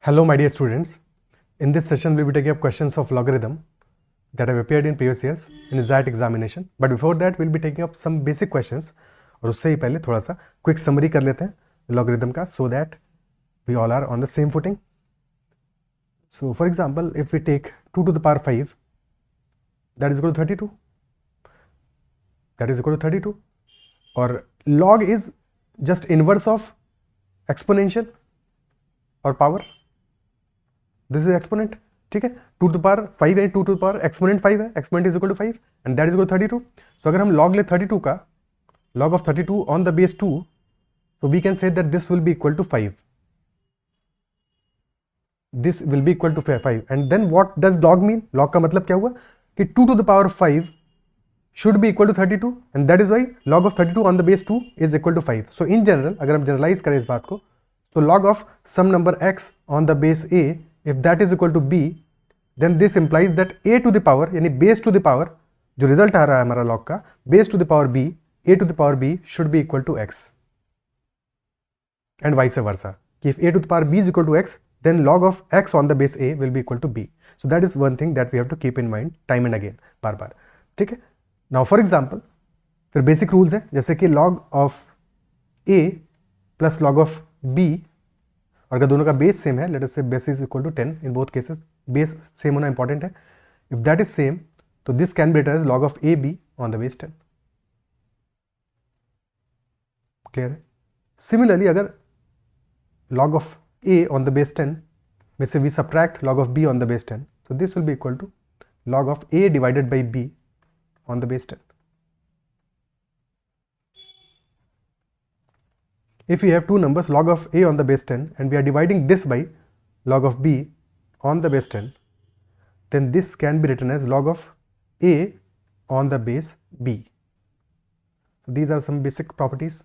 Hello, my dear students. In this session, we will be taking up questions of logarithm that have appeared in previous years in SAT examination. But before that, we'll be taking up some basic questions. और उससे ही पहले थोड़ा सा quick summary कर लेते हैं logarithm का, so that we all are on the same footing. So, for example, if we take 2 to the power 5, that is equal to 32. That is equal to 32. और log is just inverse of exponential और power. This is exponent. ठीक है, 2 to the power 5 यानी 2 to the power exponent 5 है. Exponent is equal to 5 and that is equal to 32. So अगर हम log ले 32 का, log of 32 on the base 2, so we can say that this will be equal to 5. This will be equal to 5. And then what does log mean? log का मतलब क्या हुआ कि 2 to the power 5 should be equal to 32 and that is why log of 32 on the base 2 is equal to 5. So in general, अगर हम generalise करें इस बात को, तो log of some number x on the base a, if that is equal to b, then this implies that a to the power यानी base to the power, जो result आ रहा है हमारा log का, base to the power b, a to the power b should be equal to x and vice versa. If a to the power b is equal to x, then log of x on the base a will be equal to b. So that is one thing that we have to keep in mind time and again, बार बार. ठीक है. Now for example, फिर basic rules है जैसे कि log of a plus log of b, और अगर दोनों का बेस सेम है, let us say base is equal to 10 in both cases, base same होना इंपॉर्टेंट है. इफ दैट इज सेम, तो this can be written as log of A B on the base 10. Clear है. Similarly अगर log of A on the base 10 में से we subtract log of B on the base 10, so this will be equal to log of a divided by b on the base 10. If we have two numbers, log of a on the base 10, and we are dividing this by log of b on the base 10, then this can be written as log of a on the base b. So these are some basic properties.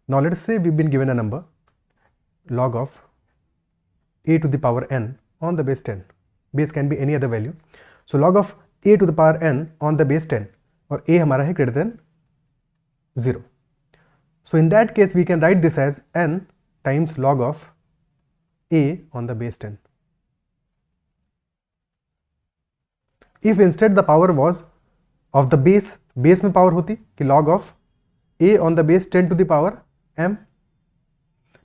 Now let us say we've been given a number, log of a to the power n on the base 10. Base can be any other value. So log of a to the power n on the base 10, और a हमारा है greater than 0. So in that case we can write this as n times log of a on the base 10. If instead the power was of the base में power होती कि log of a on the base 10 to the power m,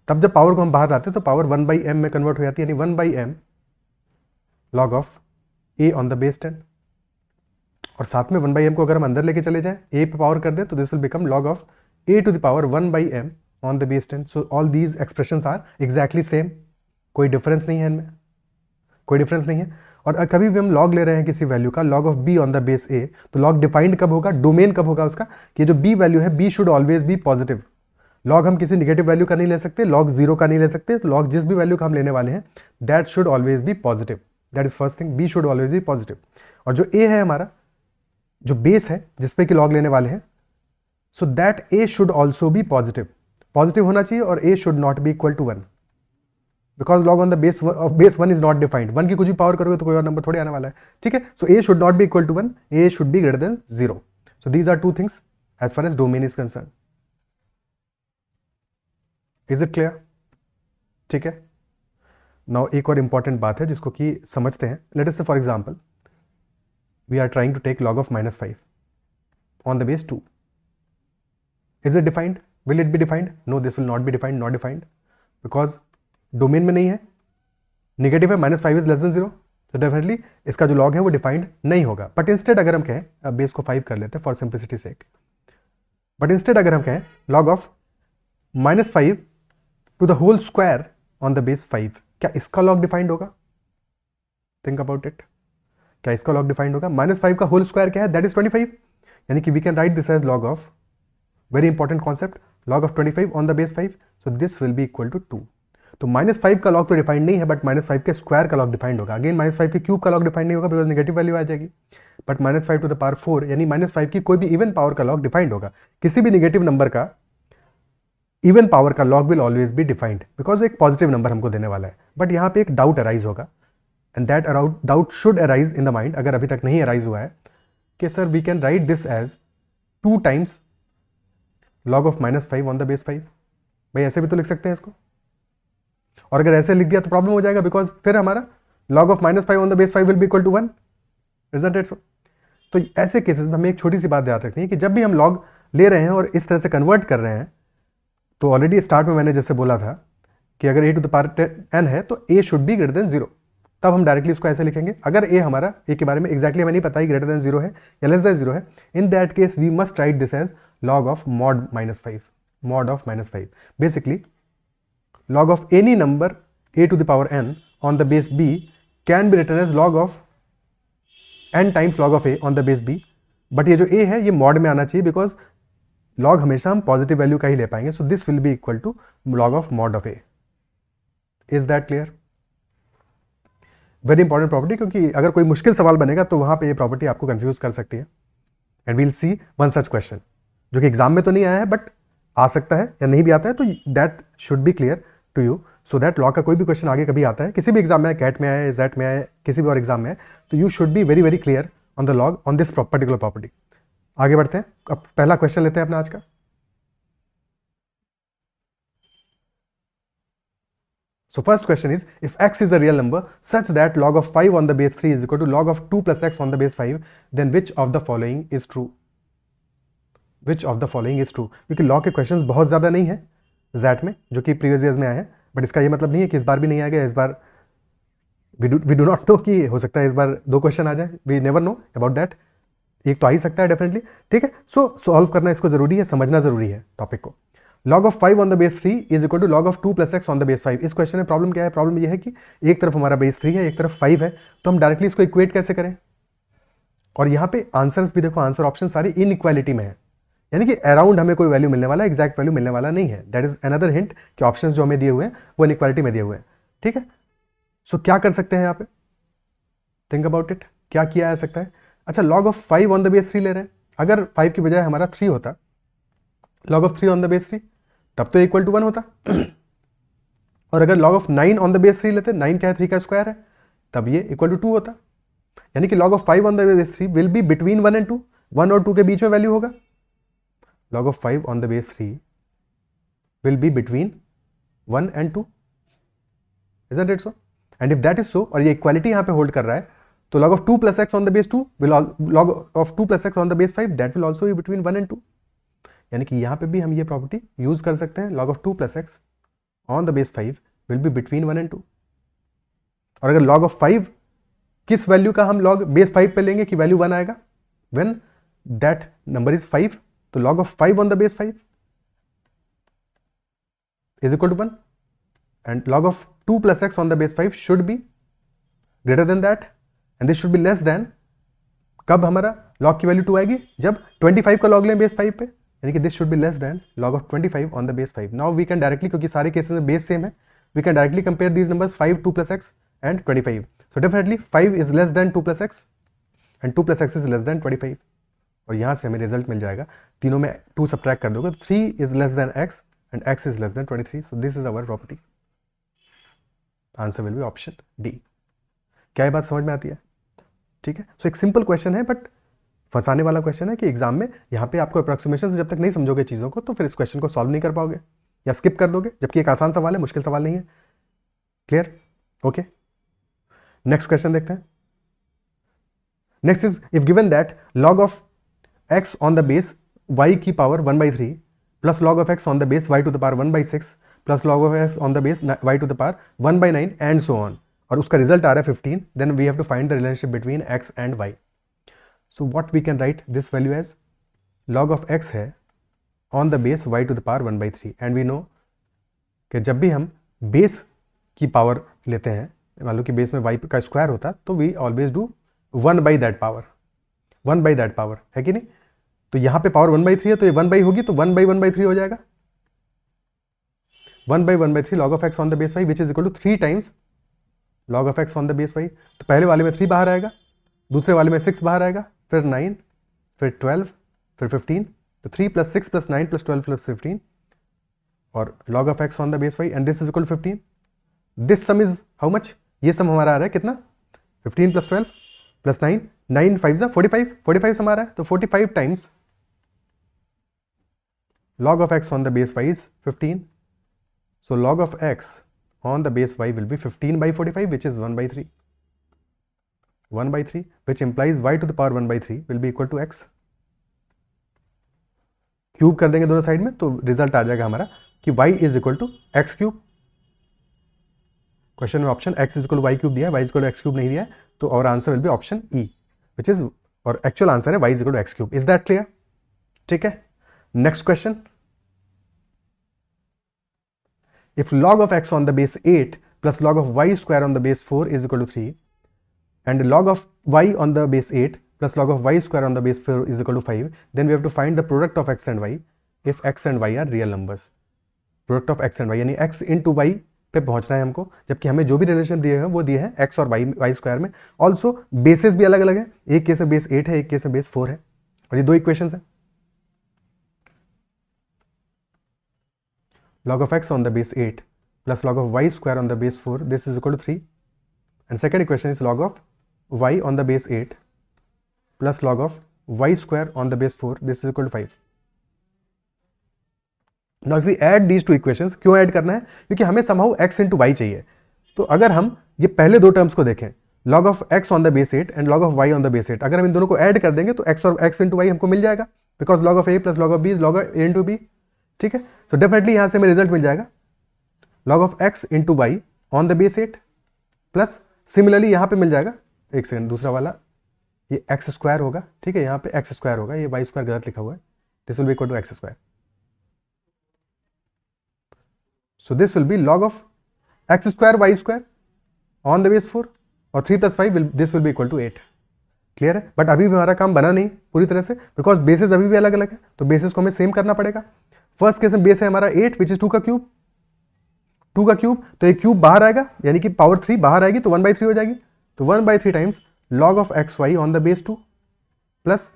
तब जब power को हम बाहर लाते तो power 1 by m में कन्वर्ट हो जाती है, यानी 1 by m log of a on the base 10. और साथ में 1 by m को अगर हम अंदर लेके चले जाएं, a पे पावर कर दें, तो this will become log of a to the power 1 by m on the base 10. So all these expressions are exactly same. कोई डिफरेंस नहीं है इनमें, कोई डिफरेंस नहीं है. और कभी भी हम log ले रहे हैं किसी वैल्यू का, log of b on the base a, तो log डिफाइंड कब होगा, डोमेन कब होगा उसका, कि जो b वैल्यू है b should always be positive. log हम किसी निगेटिव वैल्यू का नहीं ले सकते, log 0 का नहीं ले सकते, तो log जिस भी वैल्यू का हम लेने वाले हैं that should always be positive. That is first thing, b should always be positive. और जो a है हमारा, जो बेस है जिसपे कि लॉग लेने वाले हैं, so that A should also be positive. Positive होना चाहिए और A should not be equal to 1, because log on the base of base 1 is not defined. 1 की कुछ भी पावर करोगे तो कोई और नंबर थोड़ी आने वाला है. ठीक है. So A should not be equal to 1, A should be greater than 0. So these are two things as far as domain is concern. Is it clear? ठीक है. नाउ एक और इंपॉर्टेंट बात है जिसको कि समझते हैं. लेट अस से for example we are trying to take log of -5 on the base 2. Is it defined? Will it be defined? No, this will not be defined, not defined, because domain में नहीं है, negative है, -5 is less than 0, तो definitely इसका जो log है वो defined नहीं होगा. बट इंस्टेड अगर हम कहें, अब बेस को 5 कर लेते हैं for simplicity sake, but instead अगर हम कहें log of -5 to the whole square on the base 5, क्या इसका लॉग डिफाइंड होगा? Think about it. क्या इसका लॉग डिफाइंड होगा? -5 का होल स्क्वायर क्या है? That is 25. यानी कि we can write this as log of, very important concept, log of 25 on the base 5. So this will be equal to 2. तो -5 का लॉग तो डिफाइंड नहीं है, बट -5 के स्क्वायर का लॉग डिफाइंड होगा. अगेन -5 के क्यूब का लॉग डिफाइंड नहीं होगा बिकॉज नेगेटिव वैल्यू आ जाएगी. बट -5 टू द पावर 4 यानी -5 की कोई भी इवन पावर का लॉग डिफाइंड होगा. किसी भी नेगेटिव नंबर का इवन पावर का log will always be defined because एक पॉजिटिव नंबर हमको देने वाला है. बट यहाँ पे एक डाउट अराइज होगा, and that doubt should arise in the mind, अगर अभी तक नहीं arise हुआ है, कि sir we can write this as 2 times log of -5 on the base 5. भाई ऐसे भी तो लिख सकते हैं इसको. और अगर ऐसे लिख दिया तो प्रॉब्लम हो जाएगा, बिकॉज फिर हमारा log of -5 on the base 5 will be equal to 1, isn't it so? तो ऐसे केसेस में हमें एक छोटी सी बात याद रखनी है कि जब भी हम log ले रहे हैं और इस तरह से कन्वर्ट कर रहे हैं, तो ऑलरेडी स्टार्ट में मैंने जैसे बोला था कि अगर a to the power n है तो a should be greater than 0, तब हम डायरेक्टली इसको ऐसे लिखेंगे। अगर a हमारा a के बारे में एग्जैक्टली हमें नहीं पता ही ग्रेटर देन 0 है या लेस देन 0 है, in that case we must write this as log of mod -5, mod of -5। Basically log of any number a to the power n on the base b can be written as log of n times log of a on the base b, but ये जो a है ये mod में आना चाहिए, because log हमेशा हम positive value का ही ले पाएंगे, so this will be equal to log of mod of a। Is that clear? Very important property, क्योंकि अगर कोई मुश्किल सवाल बनेगा तो वहां पे ये प्रॉपर्टी आपको कंफ्यूज कर सकती है। And we'll see one such question जो कि एग्जाम में तो नहीं आया है बट आ सकता है या नहीं भी आता है, तो that should be clear to you, so that law का कोई भी क्वेश्चन आगे कभी आता है, किसी भी एग्जाम में, कैट में आए, जेट में आए, किसी भी और एग्जाम में आए, तो you should be very very clear on the log on this particular property. आगे बढ़ते हैं, अब पहला क्वेश्चन लेते हैं अपना आज का। So first question is, if x is a real number such that log of 5 on the base 3 is equal to log of 2 plus x on the base 5, then which of the following is true? Which of the following is true? क्योंकि law के questions बहुत ज़्यादा नहीं है jet में, जो कि previous years में आए हैं, बट इसका ये मतलब नहीं है कि इस बार भी नहीं आएगा। इस बार वी डू नॉट नो कि हो सकता है इस बार 2 क्वेश्चन आ जाए, we never know about that. एक तो आ ही सकता है डेफिनेटली, ठीक है। सो सॉल्व करना इसको जरूरी है, समझना जरूरी है टॉपिक को। log of 5 on the base 3 is equal to log of 2 plus X on the base 5। इस क्वेश्चन में प्रॉब्लम क्या है? प्रॉब्लम ये है कि एक तरफ हमारा बेस 3 है, एक तरफ 5 है, तो हम डायरेक्टली इसको इक्वेट कैसे करें? और यहाँ पे आंसर्स भी देखो, आंसर ऑप्शन सारी इनइक्वालिटी में है, यानी कि अराउंड हमें कोई वैल्यू मिलने वाला है, एग्जैक्ट वैल्यू मिलने वाला नहीं है। दैट इज अनदर हिंट कि ऑप्शंस जो हमें दिए हुए हैं वो इनइक्वालिटी में दिए हुए हैं, ठीक है। सो क्या कर सकते हैं यहाँ पे? थिंक अबाउट इट, क्या किया जा सकता है? अच्छा, log of 5 on the base 3 ले रहे हैं, अगर 5 की बजाय हमारा 3 होता, log of 3 on the base 3, तब तो इक्वल टू 1 होता। और अगर log of 9 on the base 3 लेते, 9 क्या है? 3 का स्क्वायर है, तब ये इक्वल टू 2 होता। यानी कि log of 5 on the base 3 will be between 1 and 2, 1 और 2 के बीच में वैल्यू होगा। log of 5 on the base 3 will be between 1 and 2, isn't it so? And if that is सो, और ये इक्वालिटी यहाँ पे होल्ड कर रहा है, तो log of 2 plus x on the base 2 will log of 2 plus x on the base 5 that will also be between 1 and 2। यानी कि यहाँ पे भी हम ये प्रॉपर्टी यूज कर सकते हैं, log of 2 plus x on the base 5 will be between 1 and 2। और अगर log of 5 किस वैल्यू का हम log base 5 पे लेंगे कि वैल्यू 1 आएगा, when that number is 5, तो log of 5 on the base 5 is equal to 1 and log of 2 plus x on the base 5 should be greater than that and this should be less than, कब हमारा log की value 2 आएगी? जब 25 का log लें base 5 पे, यानी कि this should be less than log of 25 on the base 5। now we can directly, क्योंकि सारे केसेस में बेस सेम है, we can directly compare these numbers 5, 2 plus x and 25। so definitely 5 is less than 2 plus x and 2 plus x is less than 25। और यहाँ से हमें result मिल जाएगा, तीनों में 2 सब्ट्रैक्ट कर दोगे तो 3 is less than x and x is less than 23। so this is our property। Answer will be option D. क्या ये बात समझ में आती है? ठीक है। सो एक सिंपल क्वेश्चन है बट फंसाने वाला क्वेश्चन है कि एग्जाम में यहाँ पे आपको अप्रोक्सीमेशन से जब तक नहीं समझोगे चीज़ों को, तो फिर इस क्वेश्चन को सॉल्व नहीं कर पाओगे या स्किप कर दोगे, जबकि एक आसान सवाल है, मुश्किल सवाल नहीं है। क्लियर? ओके, नेक्स्ट क्वेश्चन देखते हैं। Next is, if given that log of x on the base y की power 1/3 plus log of x on the base y to the power 1/6 plus log of x on the base y to the power 1/9 and so on, और उसका result आ रहा है 15, then we have to find the relationship between x and y। So what we can write this value as, log of x है on the base y to the power 1/3 and we know कि जब भी हम base की power लेते हैं, मान लो कि बेस में y का स्क्वायर होता, तो we always do 1/that power, 1/that power, है कि नहीं? तो यहाँ पे पावर 1/3 है, तो ये 1 होगी, तो 1/1/3 हो जाएगा, 1/1/3 log of x on the base 5 which is equal to 3 times log of x on the base 5। तो पहले वाले में 3 बाहर आएगा, दूसरे वाले में 6 बाहर आएगा, फिर 9, फिर 12, फिर 15, तो 3 + 6 + 9 + 12 + 15 और log of x on the base 5 and this is equal to 15। This sum is how much? ये सम हमारा आ रहा है कितना? 15 + 12 + 9, 9 5 45, 45 सम आ रहा है, तो 45 times log of x on the base 5 is 15। so log of x on the base y will be 15/45, which is 1/3. 1/3, which implies y to the power 1/3 will be equal to x. Cube कर देंगे दोनों side में तो result आ जाएगा हमारा कि y is equal to X cube. Question में option x is equal to Y cube दिया है, y is equal to X cube नहीं दिया है, तो और answer will be option E, which is, और एक्चुअल आंसर है y is equal to X cube. Is that clear? ठीक है. Next question. If log of x on the base 8 plus log of y square on the base 4 is equal to 3 and log of y on the base 8 plus log of y square on the base 4 is equal to 5, then we have to find the product of x and y if x and y are real numbers. Product of x and y यानी x into y पे पहुंचना है हमको, जबकि हमें जो भी relation दिए हैं वो दिए हैं x और y स्क्वायर में. ऑल्सो बेसिस भी अलग अलग है, एक केस में बेस 8 है, एक केस में बेस 4 है, और ये दो इक्वेशंस हैं. Log of x on the base 8 plus log of y square on the base 4, this is equal to 3. And second equation is log of y on the base 8 plus log of y square on the base 4, this is equal to 5. Now if we add these two equations, क्यों add करना है? क्योंकि हमें somehow x into y चाहिए. तो अगर हम ये पहले दो टर्म्स को देखें, log of x on the base 8 and log of y on the base 8, अगर हम इन दोनों को ऐड कर देंगे तो x और x into y हमको मिल जाएगा, because log of a plus log of b is log of a into b. ठीक है, तो डेफिनेटली यहां से हमें रिजल्ट मिल जाएगा log of x into y on the base 8 plus similarly यहां पे मिल जाएगा, एक सेकंड, दूसरा वाला ये x स्क्वायर होगा. ठीक है, यहां पे x स्क्वायर होगा, ये y स्क्वायर गलत लिखा हुआ है, this will be equal to x square. So this will be log of x square y square on the base 4 और 3 + 5 this will be equal to 8. Clear है? बट अभी भी हमारा काम बना नहीं पूरी तरह से, बिकॉज बेसिस अभी भी अलग अलग है, तो बेसिस को हमें सेम करना पड़ेगा. फर्स्ट केस में बेस है हमारा 8 विच इज 2 का क्यूब, 2 का क्यूब, तो एक क्यूब बाहर आएगा यानी कि पावर 3 बाहर आएगी तो 1/3 हो जाएगी. तो 1/3 times log of xy on the base 2 plus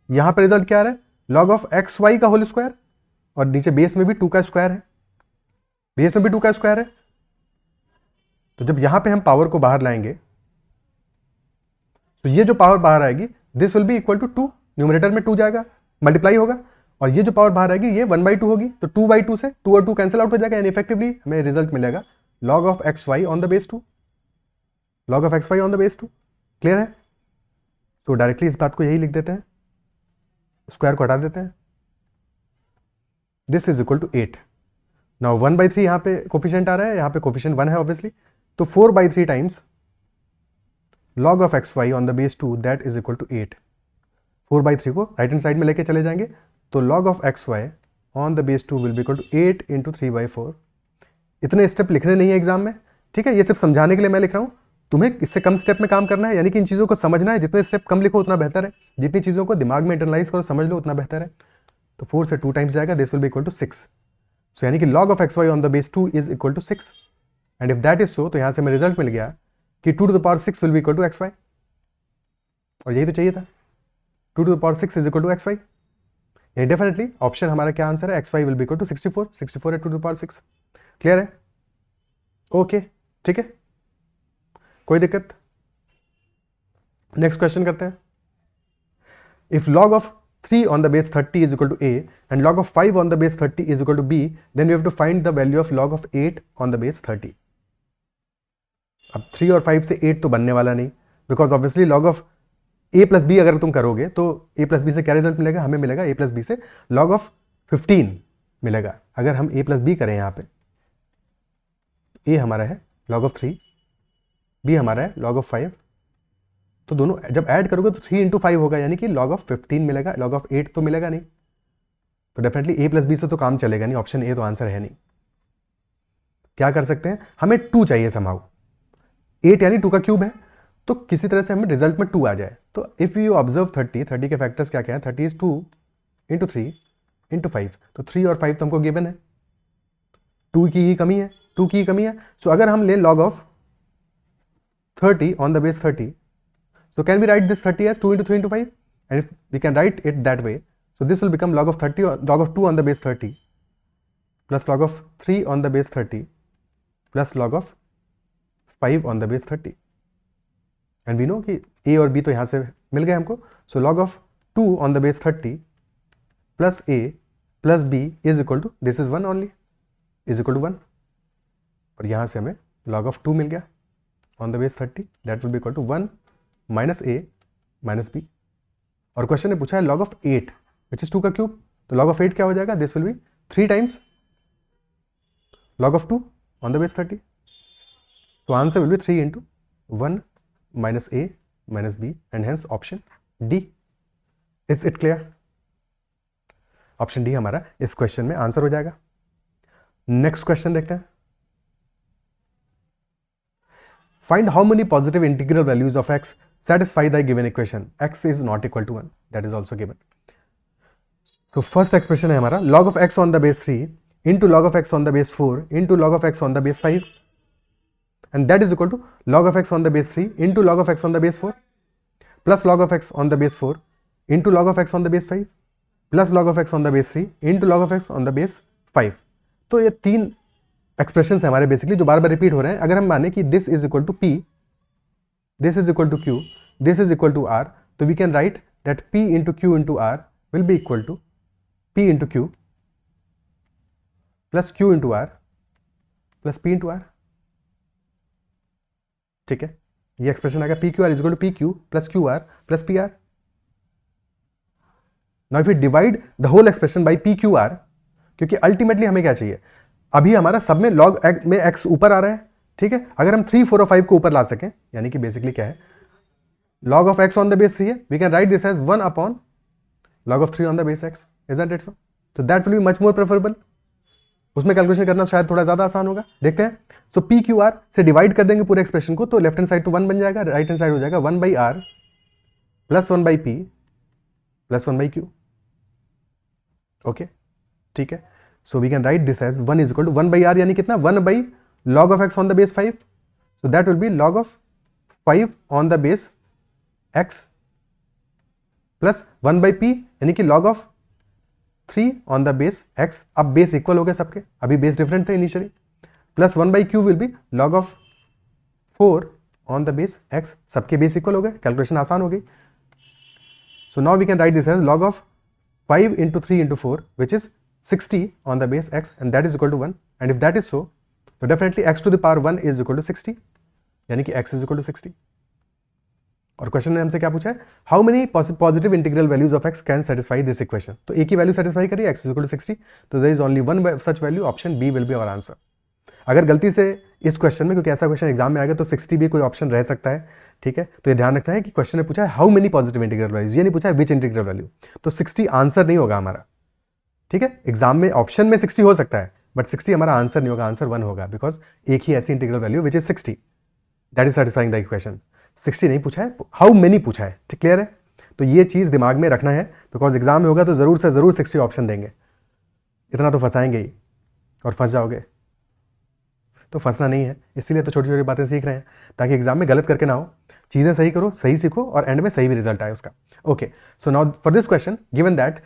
यहां पर रिजल्ट क्या आ रहा है, log of xy का होल स्क्वायर, और नीचे बेस में भी 2 का स्क्वायर है, बेस में भी 2 का स्क्वायर है. तो जब यहां पे हम पावर को बाहर लाएंगे तो ये जो पावर बाहर आएगी this will be equal to 2, numerator में 2 जाएगा, मल्टीप्लाई होगा, और ये जो पावर बाहर आएगी ये 1/2 होगी, तो 2/2 से 2 और 2 कैंसिल आउट हो जाएगा, यानी इफेक्टिवली हमें रिजल्ट मिलेगा log of xy on the base 2, log of xy on the base 2. Clear है? तो डायरेक्टली इस बात को यही लिख देते हैं, स्क्वायर को हटा देते हैं, this is equal to 8. Now 1/3 यहाँ पे कोफिशिएंट आ रहा है, यहाँ पे कोफिशिएंट 1 है ऑब्वियसली, तो 4/3 times log of xy on the base 2 that is equal to 8. 4/3 को राइट हैंड साइड में लेके चले जाएंगे, तो log of xy on the base 2 will be equal to 8 into 3/4. इतने स्टेप लिखने नहीं है एग्जाम में, ठीक है, ये सिर्फ समझाने के लिए मैं लिख रहा हूँ, तुम्हें इससे कम स्टेप में काम करना है, यानी कि इन चीज़ों को समझना है, जितने स्टेप कम लिखो उतना बेहतर है, जितनी चीज़ों को दिमाग में इंटरनलाइज करो समझ लो उतना बेहतर है. तो 4 से 2 टाइम्स जाएगा, this will be equal to 6. So यानी कि log of xy on the base 2 is equal to 6, and if that is so, तो यहाँ से हमें रिजल्ट मिल गया कि 2 to the power 6 will be equal to xy, और यही तो चाहिए था, 2 to the power 6 is equal to xy. ये डेफिनेटली ऑप्शन हमारा क्या आंसर है, xy will be equal to 64. 64 है 2 to the power 6. क्लियर है? ओके, ठीक है, कोई दिक्कत? नेक्स्ट क्वेश्चन करते हैं. If log of 3 on the base 30 is equal to a and log of 5 on the base 30 is equal to b, then we have to find the value of log of 8 on the base 30. अब 3 और 5 से 8 तो बनने वाला नहीं, because obviously log of a plus b अगर तुम करोगे तो a प्लस बी से क्या रिजल्ट मिलेगा, हमें मिलेगा a प्लस बी से log of 15 मिलेगा. अगर हम a प्लस बी करें, यहाँ पे a हमारा है log of 3, b हमारा है log of 5, तो दोनों जब ऐड करोगे तो 3 into 5 होगा, यानी कि log of 15 मिलेगा, log of 8 तो मिलेगा नहीं. तो डेफिनेटली a प्लस बी से तो काम चलेगा नहीं, ऑप्शन ए तो आंसर है नहीं. क्या कर सकते हैं, हमें 2 चाहिए somehow, 8 यानी 2 का क्यूब है, तो किसी तरह से हमें रिजल्ट में 2 आ जाए. तो इफ यू ऑब्जर्व 30 के फैक्टर्स क्या क्या है, 30 इज 2 into 3 into 5, तो 3 और 5 तो हमको गिवन है, 2 की ही कमी है, 2 की ही कमी है. सो अगर हम ले log of 30 on the base 30, so can we write this 30 as 2 into 3 into 5, and if we can write it that way, so this will become log of 30 or log of 2 on the base 30 plus log of 3 on the base 30 plus log of 5 on the base 30, and we know कि a और b तो यहाँ से मिल गए हमको. so log of 2 on the base 30 plus a plus b is equal to, this is 1 only, is equal to 1. और यहाँ से हमें log ऑफ 2 मिल गया on the base 30, that will be equal to 1 minus a minus b। और question ने पूछा है log ऑफ 8 विच इज 2 का क्यूब, तो log ऑफ 8 क्या हो जाएगा, this will B 3 times log of 2 on the base 30, तो answer will B 3 into 1 minus a minus b and hence option D. Is it clear? Option D हमारा इस question में answer हो जाएगा। नेक्स्ट क्वेश्चन देखते हैं। Find how many positive integral values of x satisfy the given equation x is not equal to 1, that is also given। तो first expression है हमारा log of x on the base 3 into log of x on the base 4 into log of x on the base 5 and that is equal to log of x on the base 3 into log of x on the base 4 plus log of x on the base 4 into log of x on the base 5 plus log of x on the base 3 into log of x on the base 5। तो ये तीन expression है हमारे basically जो बार बार repeat हो रहे हैं। अगर हम माने कि this is equal to p, this is equal to q, this is equal to r, so we can write that p into q into r will be equal to p into q plus q into r plus p into r। ठीक है, ये expression आएगा p q r is equal to p q plus q r plus p r। now if we divide the whole expression by p q r, क्योंकि ultimately हमें क्या चाहिए, अभी हमारा सब में log में x ऊपर आ रहा है, ठीक है, अगर हम 3 4 और 5 को ऊपर ला सकें, यानी कि बेसिकली क्या है, log of x on the base 3 है, we can write this as 1 upon log of 3 on the base x, isn't it so? So that will be much more preferable। उसमें कैलकुलेशन करना शायद थोड़ा ज्यादा आसान होगा। देखते हैं, सो पी क्यू आर से डिवाइड कर देंगे पूरे एक्सप्रेशन को, तो लेफ्ट हैंड साइड तो 1 बन जाएगा, राइट हैंड साइड हो जाएगा 1 by r plus 1 by p plus 1 by q. Okay, ठीक है, so we can write this as 1 is equal to 1 by r, यानी कितना, 1 by log of x on the base 5, so that will be log of 5 on the base x plus 1 by p, यानी कि log of 3 on the base x। अब base equal हो गए सबके, अभी base different थे initially, plus 1 by q will be log of 4 on the base x, सबके base equal हो गए, कैलकुलेशन आसान हो गई। So now we can write this as log of 5 into 3 into 4 which is 60 on the base x and that is equal to 1, and if that is so, तो definitely x to the power 1 is equal to 60, यानी कि x is equal to 60। और question ने हमसे क्या पूछा है, how many positive integral values of x can satisfy this equation. तो एक ही वैल्यू सेटिस्फाई करिए, x इज इक्वल टू 60, तो there is only one such value, option b will be our answer. अगर गलती से इस क्वेश्चन में, क्योंकि ऐसा क्वेश्चन एग्जाम में आएगा, तो 60 भी कोई ऑप्शन रह सकता है, ठीक है, तो ये ध्यान रखना है कि क्वेश्चन ने पूछा है how many positive integral values, ये नहीं पूछा है विच इंटीग्रल वैल्यू, तो 60 आंसर नहीं होगा हमारा, ठीक है। एग्जाम में ऑप्शन में 60 हो सकता है, बट 60 हमारा आंसर नहीं होगा, आंसर 1 होगा, बिकॉज एक ही ऐसी integral value which is 60, that is satisfying the equation. 60 नहीं पूछा है, हाउ मेनी पूछा है, ठीक, क्लियर है। तो ये चीज दिमाग में रखना है, बिकॉज एग्जाम में होगा तो जरूर से जरूर 60 ऑप्शन देंगे, इतना तो फंसाएंगे ही, और फंस जाओगे तो फंसना नहीं है, इसीलिए तो छोटी छोटी बातें सीख रहे हैं, ताकि एग्जाम में गलत करके ना हो, चीजें सही करो, सही सीखो, और एंड में सही भी रिजल्ट आए उसका। Okay, so now for this question given that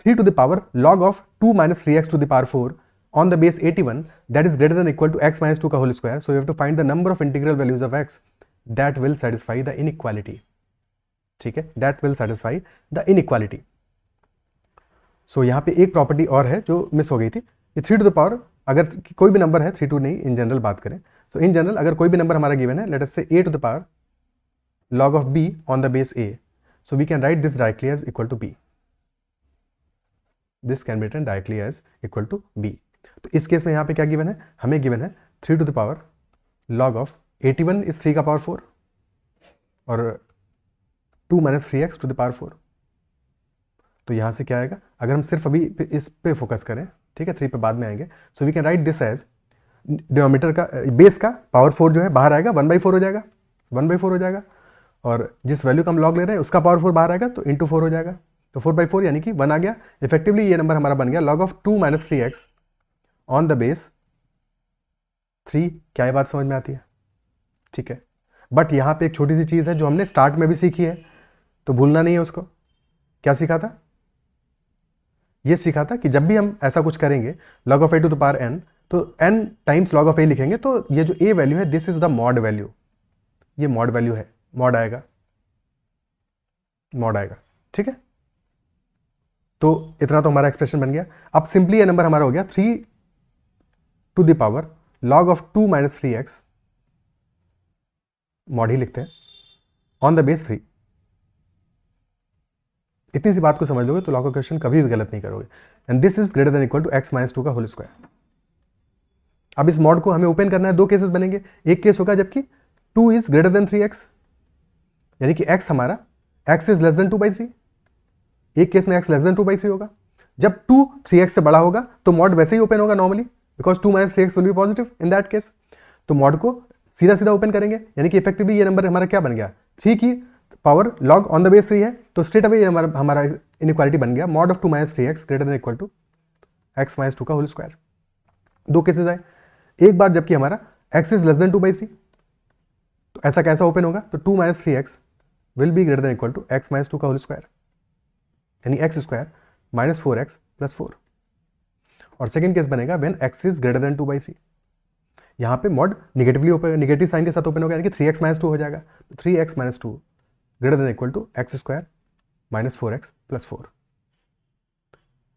3 to the power log of 2 minus 3x to the power 4 on the base 81 that is greater than or equal to x minus 2 का whole square, so you have to find the number of integral values of x that will satisfy the inequality, ठीक है, that will satisfy the inequality। so यहाँ पे एक property और है जो miss हो गई थी, ये 3 to the power, अगर कोई भी नंबर है, 3 to नहीं, इन जनरल बात करें, so इन जनरल अगर कोई भी नंबर हमारा गिवन है, लेट अस से a to the power log of b on the base a, so we can write this directly as equal to b, this can be written directly as equal to b। तो इस case में यहाँ पे क्या given है, हमें given है 3 to the power log of 81 is 3 का पावर 4 और 2 minus 3x to the power 4। तो यहाँ से क्या आएगा, अगर हम सिर्फ अभी इस पे फोकस करें, ठीक है, 3 पे बाद में आएंगे, so we can write this as denominator का, बेस का पावर 4 जो है बाहर आएगा, 1/4 हो जाएगा, 1/4 हो जाएगा, और जिस वैल्यू का हम लॉग ले रहे हैं उसका पावर 4 बाहर आएगा, तो इंटू 4 हो जाएगा, तो 4/4 यानी कि 1 आ गया। इफेक्टिवली ये नंबर हमारा बन गया log of 2 minus 3x on the base 3। क्या ये बात समझ में आती है, ठीक है। बट यहाँ पे एक छोटी सी चीज़ है जो हमने स्टार्ट में भी सीखी है, तो भूलना नहीं है उसको। क्या सीखा था, ये सीखा था कि जब भी हम ऐसा कुछ करेंगे log of a to the power n, तो n times log of a लिखेंगे, तो ये जो a वैल्यू है this is the mod value, ये मॉड वैल्यू है, मॉड आएगा, मॉड आएगा, ठीक है। तो इतना तो हमारा एक्सप्रेशन बन गया। अब सिंपली ये नंबर हमारा हो गया 3 to the power log of 2 minus 3x mod ही लिखते हैं ऑन द बेस 3। इतनी सी बात को समझ लोगे तो लॉग ऑफ क्वेश्चन कभी भी गलत नहीं करोगे। And this is greater than equal to x minus 2 का होल स्क्वायर। अब इस मॉड को हमें ओपन करना है, दो केसेस बनेंगे। एक केस होगा जबकि 2 इज ग्रेटर देन 3x, यानी कि x हमारा x इज लेस देन 2/3। एक केस में x लेस देन 2/3 होगा। जब 2 3x से बड़ा होगा तो मॉड वैसे ही ओपन होगा normally, because 2 minus 3x will B positive in that case. तो मॉड को सीधा सीधा ओपन करेंगे, यानी कि इफेक्टिवली ये नंबर हमारा क्या बन गया, 3 की power log on the base 3 है, तो स्ट्रेट अवे ये हमारा इनइक्वालिटी बन गया mod of 2 minus 3x greater than equal to x minus 2 का होल स्क्वायर। दो केसेस आए। एक बार जबकि हमारा x इज लेस देन 2/3, तो ऐसा कैसा ओपन होगा, तो 2 minus 3x will be greater than equal to x minus 2 का होल स्क्वायर, यानी x square minus 4x plus 4। और सेकेंड केस बनेगा when x is greater than 2/3। यहाँ पे mod negatively open, negative sign के साथ ओपन होगा, यानी कि 3x माइनस 2 हो जाएगा। 3x minus 2 greater than equal to x square minus 4x plus 4।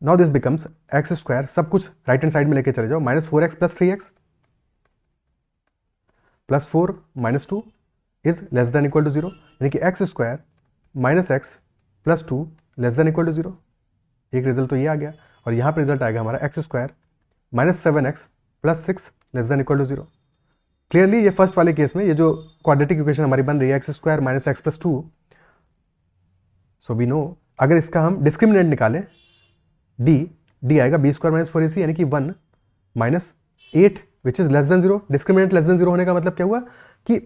Now this becomes x square, सब कुछ राइट हैंड साइड में लेके चले जाओ, minus 4x plus 3x plus 4 minus 2 is less than equal to 0, यानी कि x square minus x plus 2 less than equal to 0। एक result तो ये आ गया, और यहाँ पे रिजल्ट आएगा हमारा x square minus 7x plus 6 less than equal to 0। Clearly ये फर्स्ट वाले केस में ये जो क्वाड्रेटिक इक्वेशन हमारी बन रही है x square minus x plus 2, so we know अगर इसका हम डिस्क्रिमिनेंट निकालें d आएगा b स्क्वायर माइनस 4ac, यानी कि 1 minus 8 which is less than 0। Discriminant less than 0 होने का मतलब क्या हुआ कि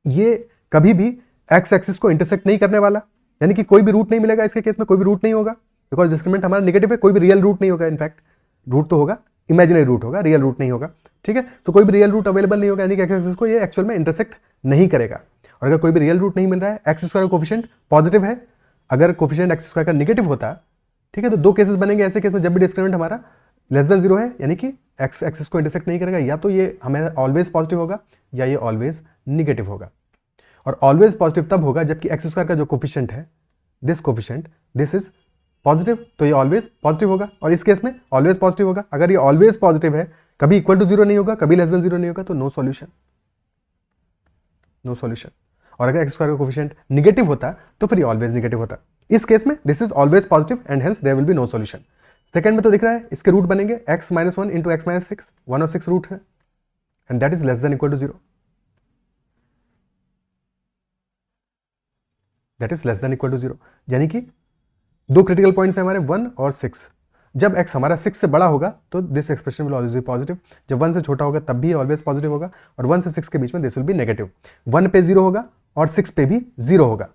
ये कभी भी x एक्सिस को इंटरसेक्ट नहीं करने वाला, यानी कि कोई भी रूट नहीं मिलेगा इसके केस में, कोई भी रूट नहीं होगा, बिकॉज डिस्क्रिमिनेंट हमारा नेगेटिव है, कोई भी रियल रूट नहीं होगा। इनफैक्ट रूट तो होगा, इमेजिनरी रूट होगा, रियल रूट नहीं होगा, ठीक है। तो कोई भी रियल रूट अवेलेबल नहीं होगा, यानी कि x एक्सिस को ये एक्चुअल में इंटरसेक्ट नहीं करेगा। और अगर कोई भी रियल रूट नहीं मिल रहा है, एक्स स्क्वायर का कोफिशिएंट पॉजिटिव है, अगर कोफिशिएंट एक्स स्क्वायर का नेगेटिव होता, ठीक है, तो दो केसेस बनेंगे ऐसे केस में जब भी डिस्क्रिमिनेंट हमारा लेस देन 0 है, यानी कि एक्स एक्सिस को इंटरसेक्ट नहीं करेगा, या तो ये हमें ऑलवेज पॉजिटिव होगा या ये ऑलवेज निगेटिव होगा। और ऑलवेज पॉजिटिव तब होगा जबकि एक्स स्क्वायर का जो कोफिशिएंट है, this coefficient this is positive, तो ये ऑलवेज पॉजिटिव होगा। और इस केस में ऑलवेज पॉजिटिव होगा। अगर ये ऑलवेज पॉजिटिव है, कभी इक्वल टू 0 नहीं होगा, कभी लेस देन 0 नहीं होगा, तो नो सॉल्यूशन, नो सॉल्यूशन। और अगर एक्स स्क्वायर का कोफिशिएंट निगेटिव होता तो फिर ये ऑलवेज निगेटिव होता। इस केस में this is always positive and hence there will be no solution. Second में तो दिख रहा है इसके रूट बनेंगे x minus 1 into x minus 6, 1 और 6 रूट है, and that is less than equal to 0, that is less than equal to 0, यानी कि दो क्रिटिकल पॉइंट्स हैं हमारे 1 और 6। जब x हमारा 6 से बड़ा होगा तो this expression will always be positive, जब 1 से छोटा होगा तब भी ऑलवेज पॉजिटिव होगा, और 1 से 6 के बीच में दिस विल बी नेगेटिव। 1 पे 0 होगा और 6 पे भी 0 होगा,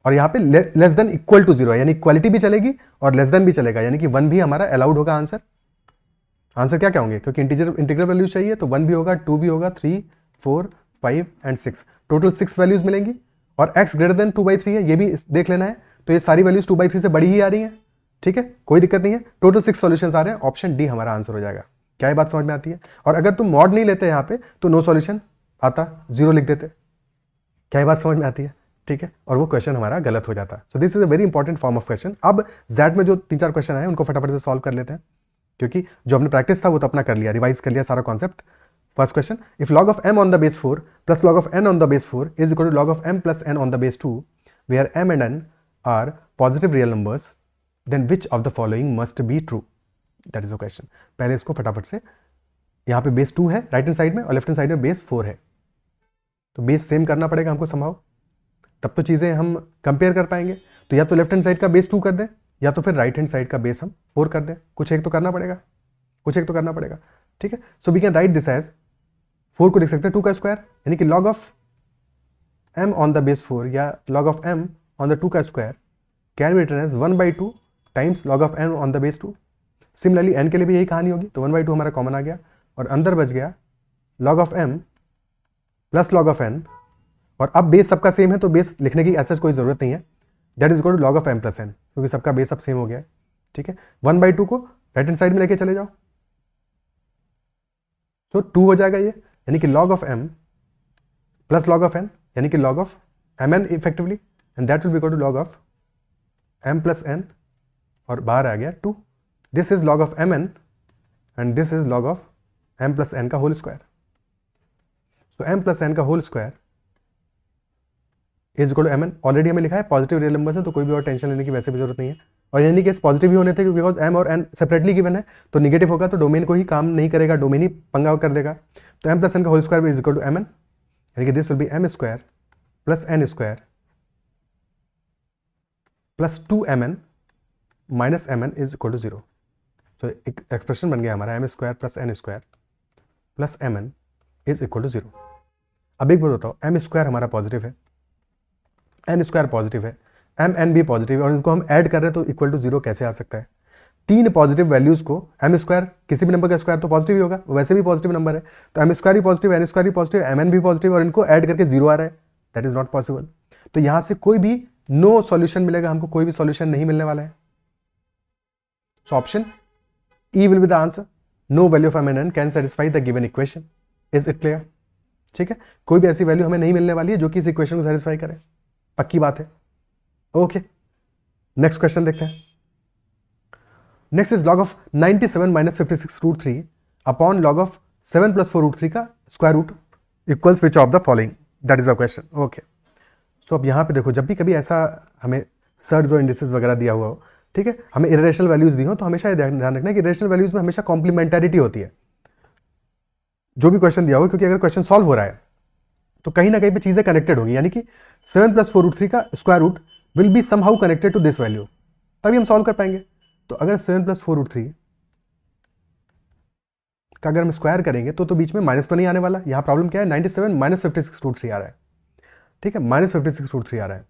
और यहाँ पे लेस देन इक्वल टू 0 है, यानी इक्वालिटी भी चलेगी और लेस देन भी चलेगा, यानी कि 1 भी हमारा अलाउड होगा। आंसर क्या क्या होंगे, क्योंकि इंटीग्रल वैल्यूज चाहिए, तो 1 भी होगा, 2 भी होगा, 3 4 5 एंड 6, टोटल 6 वैल्यूज मिलेंगी। और x ग्रेटर देन 2/3 है, ये भी देख लेना है, तो ये सारी वैल्यूज 2/3 से बड़ी ही आ रही हैं, ठीक है, कोई दिक्कत नहीं है। टोटल 6 सॉल्यूशंस आ रहे हैं, ऑप्शन डी हमारा आंसर हो जाएगा। क्या ये बात समझ में आती है? और अगर तुम मॉड नहीं लेते यहाँ पे तो नो सॉल्यूशन आता, 0 लिख देते। क्या ये बात समझ में आती है? ठीक है, और वो क्वेश्चन हमारा गलत हो जाता। सो this is a very important form of question. अब Z में जो 3-4 क्वेश्चन आए उनको फटाफट से सॉल्व कर लेते हैं, क्योंकि जो हमने प्रैक्टिस था वो तो अपना कर लिया, रिवाइज कर लिया सारा concept. First question, if log of m on the base 4 plus log of n on the base 4 is equal to log of m plus n on the base 2, where m and n are positive real numbers, then which of the following must be true? That is the question. पहले इसको फटाफट से, यहाँ पे base 2 है right hand side में और left hand side में बेस 4 है, तो बेस सेम करना पड़ेगा हमको संभव, तब तो चीज़ें हम कंपेयर कर पाएंगे। तो या तो लेफ्ट हैंड साइड का बेस 2 कर दें, या तो फिर राइट हैंड साइड का बेस हम 4 कर दें, कुछ एक तो करना पड़ेगा, कुछ एक तो करना पड़ेगा, ठीक है। So we can write this as 4 को लिख सकते हैं 2 का स्क्वायर, यानी कि log of m on the base 4 या log of m on the 2 का square can be written as 1/2 times log of m on the base 2। Similarly n के लिए भी यही कहानी होगी, तो 1/2 हमारा कॉमन आ गया और अंदर बच गया log of m plus log of n, और अब बेस सबका सेम है तो बेस लिखने की ऐसा कोई जरूरत नहीं है, that is equal to log of m plus n, क्योंकि सबका बेस अब सेम हो गया है, ठीक है। 1/2 को राइट हैंड साइड में लेके चले जाओ, तो 2 हो जाएगा ये, यानी कि log of m plus log of n, यानी कि log of mn effectively, and that will be equal to log of m plus n, और बाहर आ गया 2। This is log of mn and this is log of m plus n का whole square. तो m plus n का whole square is equal to mn। Already हमें लिखा है पॉजिटिव रियल नंबर है, तो कोई भी और टेंशन लेने की वैसे भी जरूरत नहीं है। और यानी केस पॉजिटिव ही होने थे बिकॉज m और n सेपरेटली गिवन है, तो निगेटिव होगा तो डोमेन को ही काम नहीं करेगा, डोमेन ही पंगा कर देगा। तो m प्लस n का whole square is equal to mn, यानी कि this will be m square plus n square plus 2mn minus mn is equal to 0। तो एक एक्सप्रेशन बन गया हमारा m square plus n square plus mn is equal to 0। अब एक बात बताओ, m स्क्वायर हमारा पॉजिटिव है, n स्क्वायर पॉजिटिव है, m n भी पॉजिटिव है, और इनको हम ऐड कर रहे हैं तो इक्वल टू 0 कैसे आ सकता है? तीन पॉजिटिव वैल्यूज को m स्क्वायर, किसी भी नंबर का स्क्वायर तो पॉजिटिव ही होगा, वैसे भी पॉजिटिव नंबर है, तो m स्क्वायर भी पॉजिटिव, n स्क्वायर भी पॉजिटिव, mn भी पॉजिटिव, और इनको ऐड करके 0 आ रहा है। That is not possible. तो यहां से कोई भी नो सॉल्यूशन मिलेगा हमको, कोई भी सॉल्यूशन नहीं मिलने वाला है। So option E will be the answer. No value of m and n can satisfy the given equation. Is it clear? ठीक है, कोई भी ऐसी वैल्यू हमें नहीं मिलने वाली है जो कि इस इक्वेशन को सेटिस्फाई करे, पक्की बात है। ओके, नेक्स्ट क्वेश्चन देखते हैं। Next is log of 97 minus 56 root 3 upon log of 7 plus 4 root 3 का square root equals which of the following. That is the question. Okay, so अब यहाँ पे देखो, जब भी कभी ऐसा हमें सर्ज और इंडिसेस वगैरह दिया हुआ हो, ठीक है, हमें इरेशनल वैल्यूज दी हो, तो हमेशा ध्यान रखना कि इरेशनल वैल्यूज में हमेशा कॉम्प्लीमेंटरिटी होती है जो भी क्वेश्चन दिया हो, क्योंकि अगर क्वेश्चन सॉल्व हो रहा है तो कहीं ना कहीं पे चीजें कनेक्टेड होगी, यानी कि 7 प्लस 4 रूट 3 का square root will be somehow connected to this value, तभी हम सॉल्व कर पाएंगे। तो अगर 7 प्लस 4 रूट 3 का अगर हम स्क्वायर करेंगे तो बीच में माइनस तो नहीं आने वाला। यहाँ प्रॉब्लम क्या है, 97 माइनस 56 रूट 3 आ रहा है, ठीक है, माइनस 56 रूट 3 आ रहा है,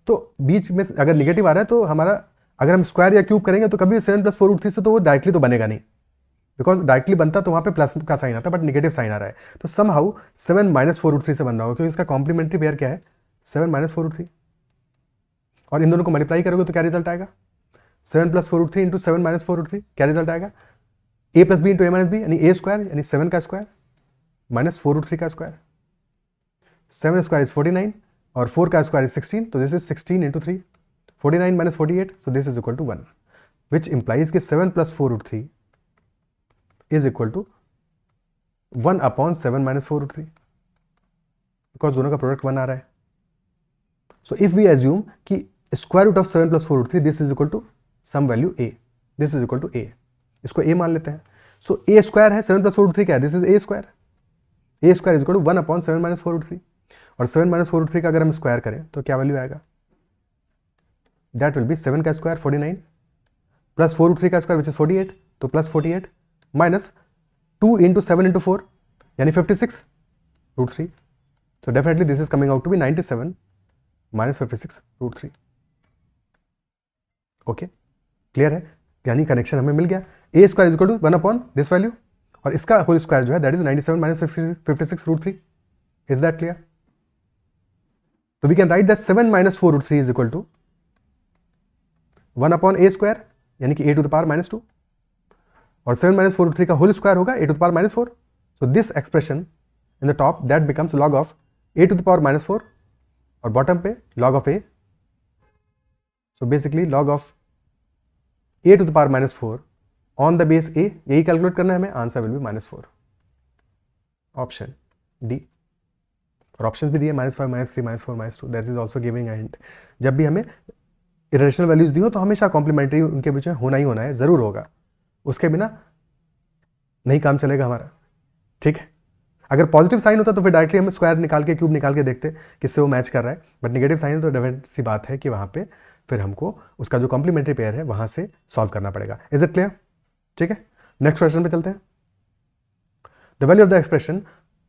तो बीच में अगर निगेटिव आ रहा है तो हमारा, अगर हम स्क्वायर या क्यूब करेंगे तो कभी 7 प्लस 4 रूट 3 से तो वो डायरेक्टली तो बनेगा नहीं, बिकॉज डायरेक्टली बनता तो वहाँ पे प्लस का साइन आता, बट निगेटिव साइन आ रहा है, तो समहाउ 7 माइनस 4 रूट 3 से बन रहा होगा, क्योंकि इसका कॉम्प्लीमेंट्री पेयर क्या है, 7 माइनस 4 रूट 3, और इन दोनों को मल्टीप्लाई करोगे तो क्या रिजल्ट आएगा, 7 plus 4 root 3 into 7 minus 4 root 3, क्या रिजल्ट आएगा, a plus b into a minus b, यानी ए स्क्वायर यानी 7 का स्क्वायर माइनस 4 रूट 3 का स्क्वायर, 7 स्क्वायर इज 49 और 4 का स्क्वायर इज 16, तो this is 16 into 3, 49 minus 48, so this is equal to 1, which implies कि 7 plus 4 root 3 is equal to 1 upon 7 minus 4 root 3, because दोनों का प्रोडक्ट 1 आ रहा है। सो इफ वी एज्यूम कि square root of 7 plus 4 root 3 this is equal to some value a, this is equal to a, इसको a मान लेते हैं। सो a स्क्वायर है, 7 प्लस 4 रूट 3 क्या है, this is a square, a square is equal to 1 upon 7 minus 4 root 3, और 7 minus 4 root 3 का अगर हम स्क्वायर करें तो क्या वैल्यू आएगा, दैट विल बी 7 का स्क्वायर 49 प्लस 4 रूट 3 का स्क्वायर विच इज 48, तो प्लस 48 माइनस 2 इंटू 7 इंटू 4 यानी 56 root 3, so definitely this is coming out to be 97 minus 56 root 3। Okay, clear है, यानी कनेक्शन हमें मिल गया, a square is equal to 1 upon this value, और इसका होल स्क्वायर जो है that is 97 minus 56 root 3। Is that clear? तो we can write that 7 minus 4 root 3 is equal to 1 upon a square, यानी कि a to the power minus 2, और 7 minus 4 root 3 का whole square होगा a to the power minus 4, so this expression in the top that becomes log of a to the power minus 4, और bottom पे log of a, so basically log of a to the power minus 4 on the base a, यही calculate करना है हमें, answer will be minus 4, option d. और options भी दिए -5 -3 -4 -2, that is also giving a hint. जब भी हमें इरेशनल वैल्यूज दी हो तो हमेशा कॉम्प्लीमेंट्री उनके बीच में होना ही होना है, जरूर होगा, उसके बिना नहीं काम चलेगा हमारा, ठीक है। अगर पॉजिटिव साइन होता तो फिर डायरेक्टली हम स्क्वायर निकाल के, क्यूब निकाल के देखते किससे वो मैच कर रहा है, बट नेगेटिव साइन है तो डेफिनेट सी बात है कि वहाँ पे फिर हमको उसका जो कॉम्प्लीमेंट्री पेयर है वहाँ से सॉल्व करना पड़ेगा। Is it clear? ठीक है, नेक्स्ट क्वेश्चन पे चलते हैं। The value of the expression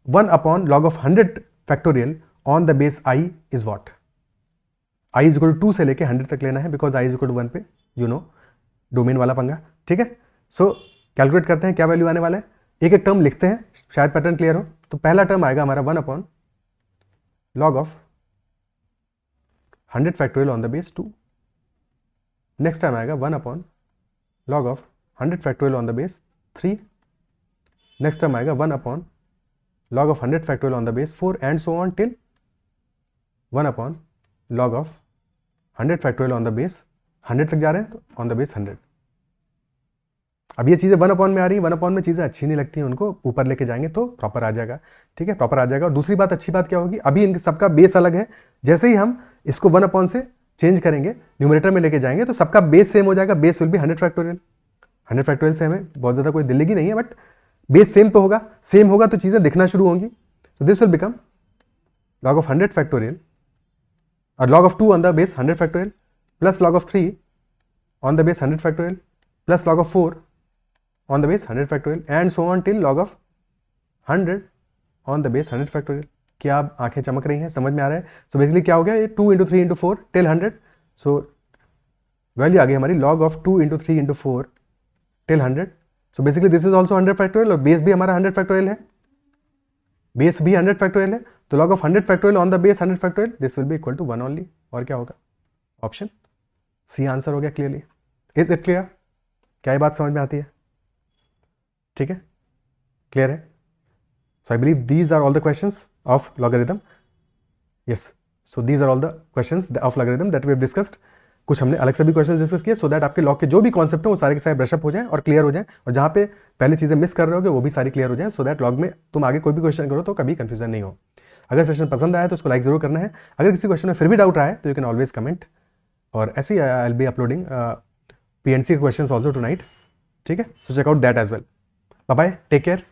1 upon log of 100 factorial on the base i is what. i is equal to 2 से लेके 100 तक लेना है, because i is equal to 1 पे यू नो डोमेन वाला पंगा, ठीक है। सो कैलकुलेट करते हैं क्या वैल्यू आने वाला है, एक एक टर्म लिखते हैं, शायद पैटर्न क्लियर हो। तो पहला टर्म आएगा हमारा 1 upon log of 100 factorial on the base 2। Next time आएगा 1 upon log of 100 factorial on the base 3। Next time आएगा 1 upon log of 100 factorial on the base 4 and so on till 1 upon log of 100 factorial on the base 100 तक जा रहे हैं तो on the base 100। अब ये चीज़ें 1 अपॉन में आ रही हैं, 1 अपॉन में चीज़ें अच्छी नहीं लगती हैं उनको, ऊपर लेके जाएंगे तो प्रॉपर आ जाएगा, ठीक है, प्रॉपर आ जाएगा। और दूसरी बात, अच्छी बात क्या होगी, अभी इनके सबका बेस अलग है, जैसे ही हम इसको 1 अपॉन से चेंज करेंगे, न्यूमरेटर में लेके जाएंगे तो सबका बेस सेम हो जाएगा, base will be 100 factorial. 100 factorial से हमें बहुत ज़्यादा कोई दिल्ली की नहीं है, बट बेस सेम तो होगा, सेम होगा तो चीज़ें दिखना शुरू होंगी। तो this will become log of 100 factorial or log of 2 on the base 100 factorial plus log of 3 on the base 100 factorial plus log of 4 on the base 100 factorial and so on till log of 100 on the base 100 factorial। क्या आप आंखें चमक रही हैं, समझ में आ रहा है? सो बेसिकली क्या हो गया, ये 2 into 3 into 4 till 100। So value आ गई हमारी log of 2 into 3 into 4 till 100। So basically this is also 100 factorial और बेस भी हमारा 100 फैक्टोरियल है, बेस भी 100 फैक्टोरियल है, तो log of 100 factorial on the base 100 factorial this will be equal to 1 only. और क्या होगा, ऑप्शन सी आंसर हो गया क्लियरली। Is it clear? क्या ये बात समझ में आती है? ठीक है, क्लियर है? So I believe these are all the questions of logarithm. Yes, so these are all the questions of logarithm that we have discussed. कुछ हमने अलग से भी क्वेश्चंस डिस्कस किए सो दैट आपके लॉग के जो भी कॉन्सेप्ट है वो सारे के सारे ब्रशअप हो जाए और क्लियर हो जाए, और जहाँ पे पहले चीज़ें मिस कर रहे होगे वो भी सारी क्लियर हो जाए, सो दैट लॉग में तुम आगे कोई भी क्वेश्चन करो तो कभी कंफ्यूजन नहीं हो। अगर सेशन पसंद आया तो उसको लाइक जरूर करना है। अगर किसी क्वेश्चन में फिर भी डाउट आए तो यू कैन ऑलवेज कमेंट, और ऐसे ही I will be uploading PNC questions also tonight, ठीक है? So check out that as well. Bye bye, take care.